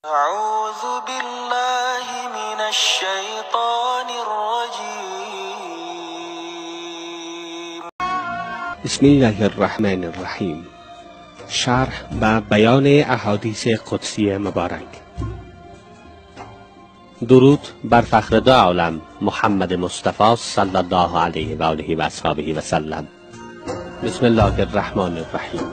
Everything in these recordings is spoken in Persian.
اعوذ بالله من الشیطان الرجیم. بسم الله الرحمن الرحیم. شرح و بیان احادیث قدسی مبارک. درود بر فخر دو عالم محمد مصطفی صلی الله علیه و آله و اصحابه و سلم. بسم الله الرحمن الرحیم.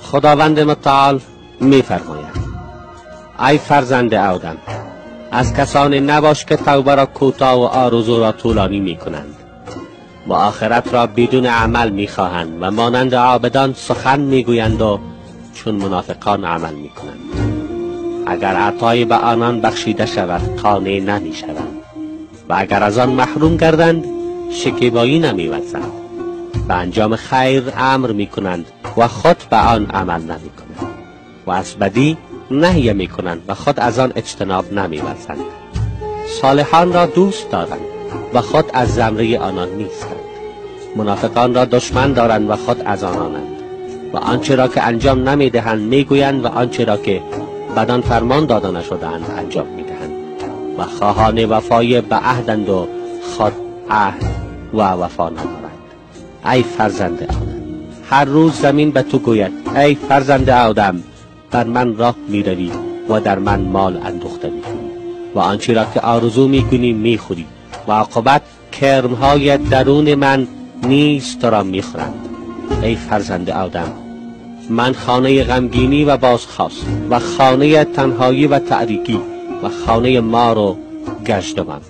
خداوند متعال می فرماید: ای فرزند آدم، از کسانی نباش که توبه را کوتاه و آرزو را طولانی می کنند و آخرت را بدون عمل می خواهند و مانند عابدان سخن می گویند و چون منافقان عمل می کنند. اگر عطای به آنان بخشیده شود قانع نمی شوند و اگر از آن محروم گردند شکیبایی نمی ورزند. به انجام خیر امر می کنند و خود به آن عمل نمی کنند و از بدی نهی می کنند و خود از آن اجتناب نمی ورزند. صالحان را دوست دارند و خود از زمره آنان نیستند. منافقان را دشمن دارند و خود از آنانند و آنچه را که انجام نمی دهند می گویند و آنچه را که بدان فرمان داده نشده‌اند انجام می دهند و خواهان وفای به عهدند و خود عهد و وفا ندارند. ای فرزند آدم، هر روز زمین به تو گوید: ای فرزند آدم، بر من راه می روی و در من مال اندوخته می کنی و آنچه را که آرزو می کنی می خوری و عاقبت کرمهای درون من نیز تو را می خورند. ای فرزند آدم، من خانه غمگینی و بازخواست و خانه تنهایی و تاریکی و خانه مار و گژدمم.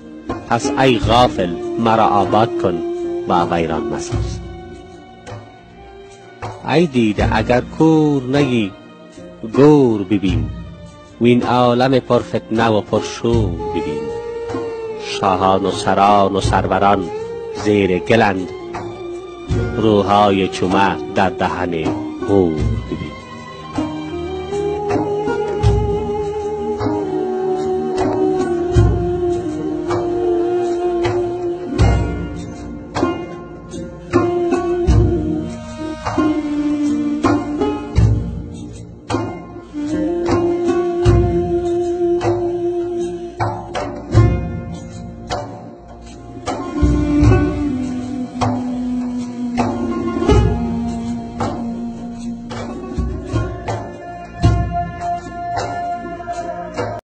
پس ای غافل مرا آباد کن و ویران مساز. ای دیده اگر کور نگی گور ببین و این عالم پرفتنه و پرشور ببین. شاهان و سران و سروران زیر گلند، روحای چومه در دهن غور ببین.